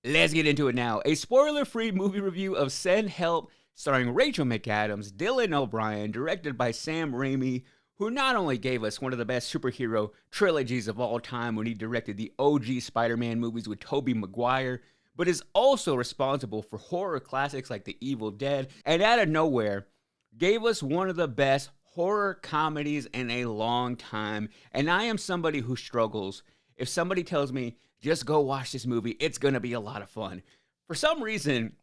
Let's get into it now. A spoiler-free movie review of Send Help, starring Rachel McAdams, Dylan O'Brien, directed by Sam Raimi, who not only gave us one of the best superhero trilogies of all time when he directed the OG Spider-Man movies with Tobey Maguire, but is also responsible for horror classics like The Evil Dead, and out of nowhere, gave us one of the best horror comedies in a long time. And I am somebody who struggles. If somebody tells me, just go watch this movie, it's gonna be a lot of fun. For some reason,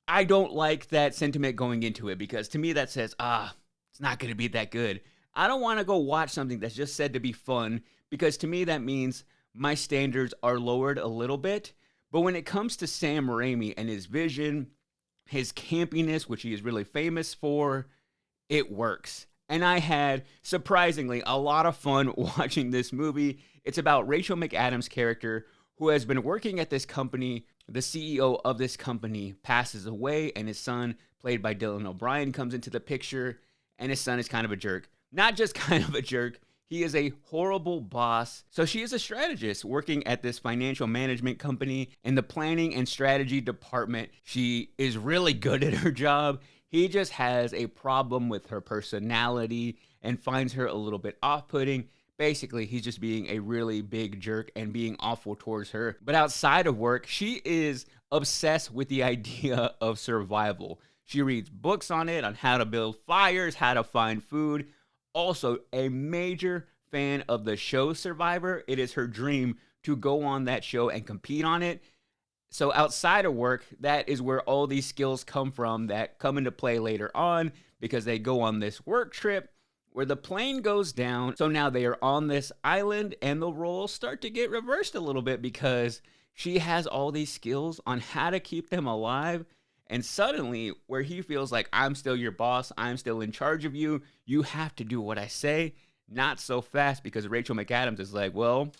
I don't like that sentiment going into it because to me that says, it's not gonna be that good. I don't wanna go watch something that's just said to be fun because to me that means my standards are lowered a little bit. But when it comes to Sam Raimi and his vision, his campiness, which he is really famous for, it works. And I had, surprisingly, a lot of fun watching this movie. It's about Rachel McAdams' character who has been working at this company. The CEO of this company passes away, and his son, played by Dylan O'Brien, comes into the picture, and his son is kind of a jerk. Not just kind of a jerk, he is a horrible boss. So she is a strategist working at this financial management company in the planning and strategy department. She is really good at her job. He just has a problem with her personality and finds her a little bit off-putting. Basically, he's just being a really big jerk and being awful towards her. But outside of work, she is obsessed with the idea of survival. She reads books on it, on how to build fires, how to find food. Also, a major fan of the show Survivor. It is her dream to go on that show and compete on it. So outside of work, that is where all these skills come from that come into play later on because they go on this work trip where the plane goes down. So now they are on this island and the roles start to get reversed a little bit because she has all these skills on how to keep them alive. And suddenly, where he feels like, I'm still your boss, I'm still in charge of you, you have to do what I say, not so fast, because Rachel McAdams is like, well,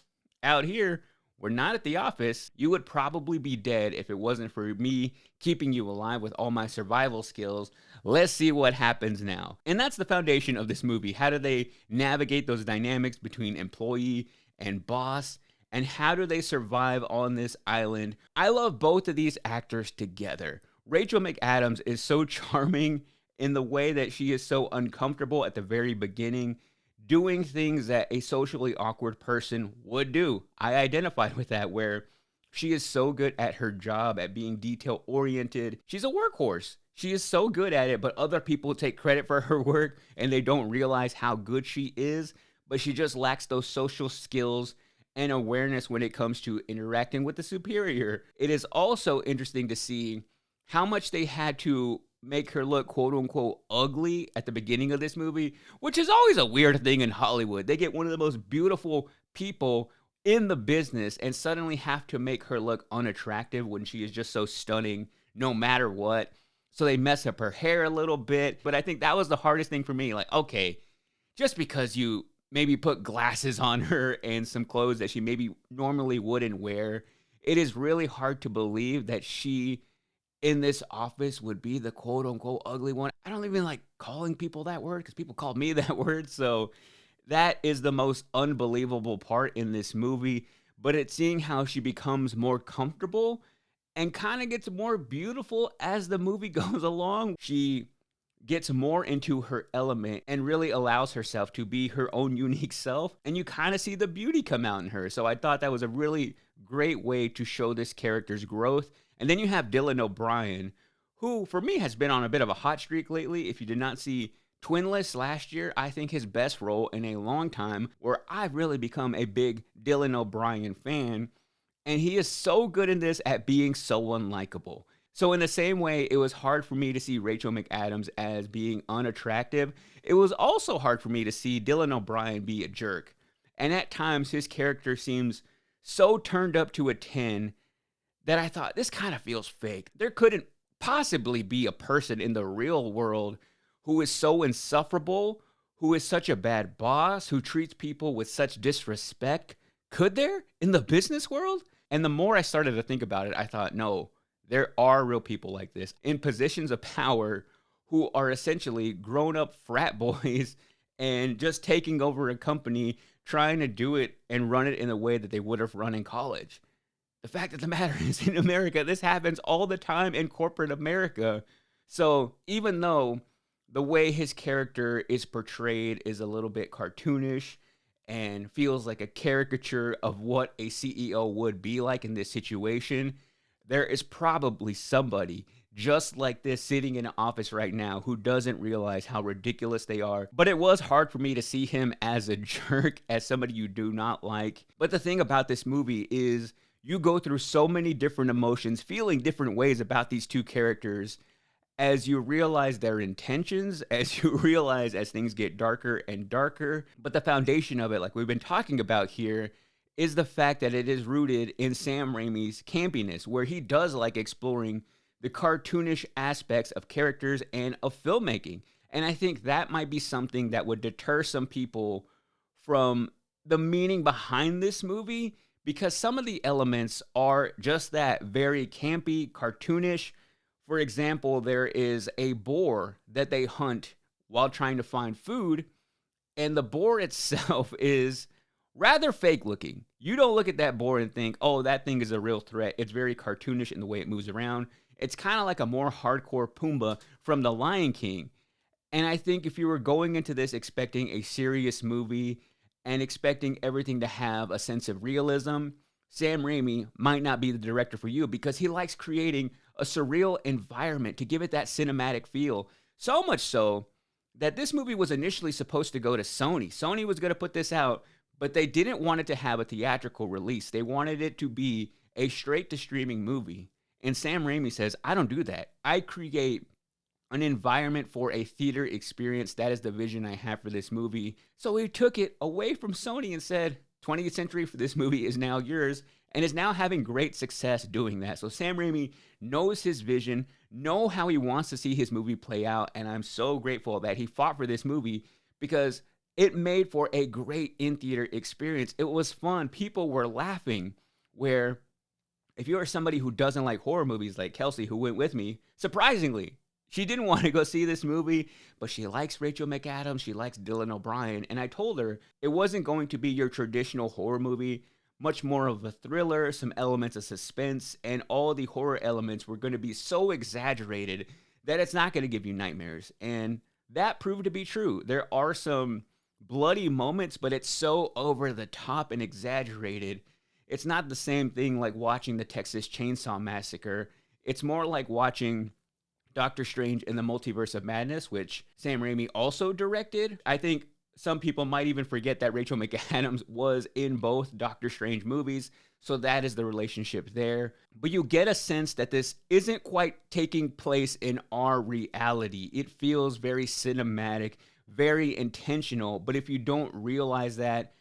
out here, we're not at the office. You would probably be dead if it wasn't for me keeping you alive with all my survival skills. Let's see what happens now. And that's the foundation of this movie. How do they navigate those dynamics between employee and boss? And how do they survive on this island? I love both of these actors together. Rachel McAdams is so charming in the way that she is so uncomfortable at the very beginning, doing things that a socially awkward person would do. I identified with that, where she is so good at her job, at being detail oriented. She's a workhorse. She is so good at it, but other people take credit for her work and they don't realize how good she is. But she just lacks those social skills and awareness when it comes to interacting with the superior. It is also interesting to see how much they had to make her look quote unquote ugly at the beginning of this movie, which is always a weird thing in Hollywood. They get one of the most beautiful people in the business and suddenly have to make her look unattractive when she is just so stunning no matter what. So they mess up her hair a little bit. But I think that was the hardest thing for me. Like, okay, just because you maybe put glasses on her and some clothes that she maybe normally wouldn't wear, it is really hard to believe that she in this office would be the quote unquote ugly one. I don't even like calling people that word because people called me that word. So that is the most unbelievable part in this movie. But it's seeing how she becomes more comfortable and kind of gets more beautiful as the movie goes along. She gets more into her element and really allows herself to be her own unique self. And you kind of see the beauty come out in her. So I thought that was a really great way to show this character's growth. And then you have Dylan O'Brien, who for me has been on a bit of a hot streak lately. If you did not see Twinless last year, I think his best role in a long time, where I've really become a big Dylan O'Brien fan. And he is so good in this at being so unlikable. So in the same way, it was hard for me to see Rachel McAdams as being unattractive. It was also hard for me to see Dylan O'Brien be a jerk. And at times, his character seems so turned up to a 10 that I thought, this kind of feels fake. There couldn't possibly be a person in the real world who is so insufferable, who is such a bad boss, who treats people with such disrespect. Could there in the business world? And the more I started to think about it, I thought, no, there are real people like this in positions of power who are essentially grown-up frat boys and just taking over a company, trying to do it and run it in a way that they would have run in college. The fact of the matter is, in America, this happens all the time in corporate America. So even though the way his character is portrayed is a little bit cartoonish and feels like a caricature of what a CEO would be like in this situation, there is probably somebody just like this sitting in an office right now who doesn't realize how ridiculous they are. But it was hard for me to see him as a jerk, as somebody you do not like. But the thing about this movie is you go through so many different emotions, feeling different ways about these two characters as you realize their intentions, as you realize as things get darker and darker. But the foundation of it, like we've been talking about here, is the fact that it is rooted in Sam Raimi's campiness, where he does like exploring the cartoonish aspects of characters and of filmmaking. And I think that might be something that would deter some people from the meaning behind this movie, because some of the elements are just that, very campy, cartoonish. For example, there is a boar that they hunt while trying to find food, and the boar itself is rather fake looking. You don't look at that boar and think, oh, that thing is a real threat. It's very cartoonish in the way it moves around. It's kind of like a more hardcore Pumbaa from The Lion King. And I think if you were going into this expecting a serious movie and expecting everything to have a sense of realism, Sam Raimi might not be the director for you, because he likes creating a surreal environment to give it that cinematic feel. So much so that this movie was initially supposed to go to Sony. Sony was going to put this out, but they didn't want it to have a theatrical release. They wanted it to be a straight to streaming movie. And Sam Raimi says, I don't do that. I create an environment for a theater experience. That is the vision I have for this movie. So he took it away from Sony and said, 20th Century for this movie is now yours, and is now having great success doing that. So Sam Raimi knows his vision, know how he wants to see his movie play out, and I'm so grateful that he fought for this movie, because it made for a great in-theater experience. It was fun. People were laughing, where if you're somebody who doesn't like horror movies, like Kelsey, who went with me, surprisingly, she didn't want to go see this movie, but she likes Rachel McAdams, she likes Dylan O'Brien, and I told her it wasn't going to be your traditional horror movie, much more of a thriller, some elements of suspense, and all the horror elements were going to be so exaggerated that it's not going to give you nightmares. And that proved to be true. There are some bloody moments, but it's so over the top and exaggerated. It's not the same thing like watching the Texas Chainsaw Massacre. It's more like watching Doctor Strange in the Multiverse of Madness, which Sam Raimi also directed. I think some people might even forget that Rachel McAdams was in both Doctor Strange movies, so that is the relationship there. But you get a sense that this isn't quite taking place in our reality. It feels very cinematic, very intentional, but if you don't realize that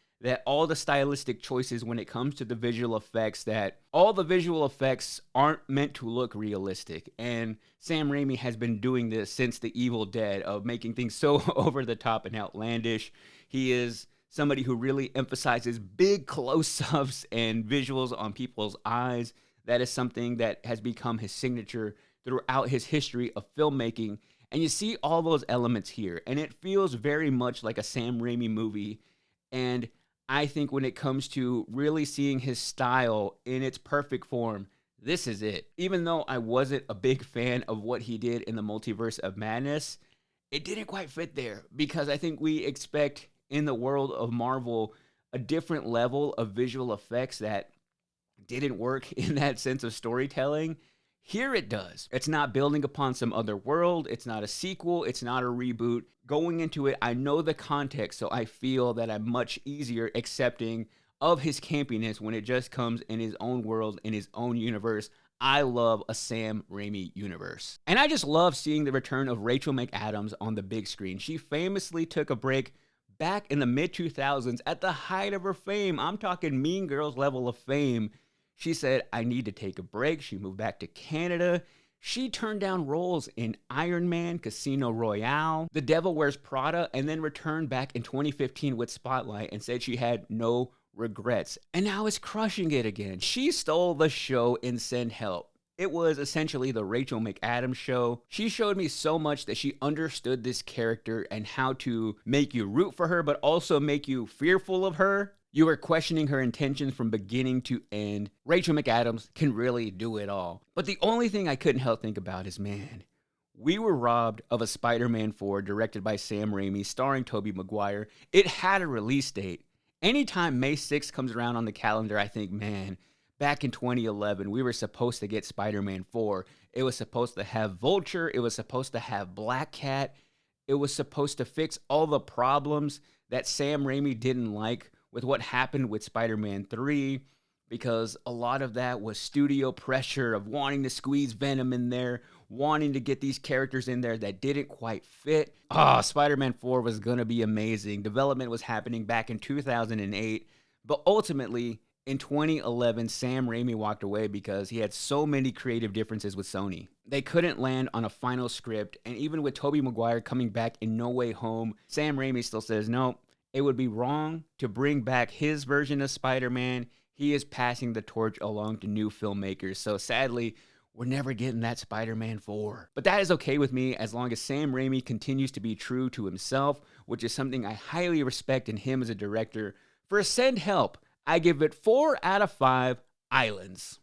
all the stylistic choices when it comes to the visual effects, that all the visual effects aren't meant to look realistic. And Sam Raimi has been doing this since The Evil Dead, of making things so over the top and outlandish. He is somebody who really emphasizes big close-ups and visuals on people's eyes. That is something that has become his signature throughout his history of filmmaking. And you see all those elements here, and it feels very much like a Sam Raimi movie. And I think when it comes to really seeing his style in its perfect form, this is it. Even though I wasn't a big fan of what he did in the Multiverse of Madness, it didn't quite fit there, because I think we expect in the world of Marvel a different level of visual effects that didn't work in that sense of storytelling. Here it does. It's not building upon some other world. It's not a sequel. It's not a reboot. Going into it, I know the context, so I feel that I'm much easier accepting of his campiness when it just comes in his own world, in his own universe. I love a Sam Raimi universe. And I just love seeing the return of Rachel McAdams on the big screen. She famously took a break back in the mid-2000s at the height of her fame. I'm talking Mean Girls level of fame. She said, I need to take a break. She moved back to Canada. She turned down roles in Iron Man, Casino Royale, The Devil Wears Prada, and then returned back in 2015 with Spotlight and said she had no regrets. And now is crushing it again. She stole the show in Send Help. It was essentially the Rachel McAdams show. She showed me so much that she understood this character and how to make you root for her, but also make you fearful of her. You were questioning her intentions from beginning to end. Rachel McAdams can really do it all. But the only thing I couldn't help think about is, man, we were robbed of a Spider-Man 4 directed by Sam Raimi, starring Tobey Maguire. It had a release date. Anytime May 6th comes around on the calendar, I think, man, back in 2011, we were supposed to get Spider-Man 4. It was supposed to have Vulture. It was supposed to have Black Cat. It was supposed to fix all the problems that Sam Raimi didn't like with what happened with Spider-Man 3, because a lot of that was studio pressure of wanting to squeeze Venom in there, wanting to get these characters in there that didn't quite fit. Spider-Man 4 was going to be amazing. Development was happening back in 2008, but ultimately, in 2011, Sam Raimi walked away because he had so many creative differences with Sony. They couldn't land on a final script, and even with Tobey Maguire coming back in No Way Home, Sam Raimi still says, no, it would be wrong to bring back his version of Spider-Man. He is passing the torch along to new filmmakers. So sadly, we're never getting that Spider-Man 4. But that is okay with me as long as Sam Raimi continues to be true to himself, which is something I highly respect in him as a director. For Send Help, I give it 4 out of 5 islands.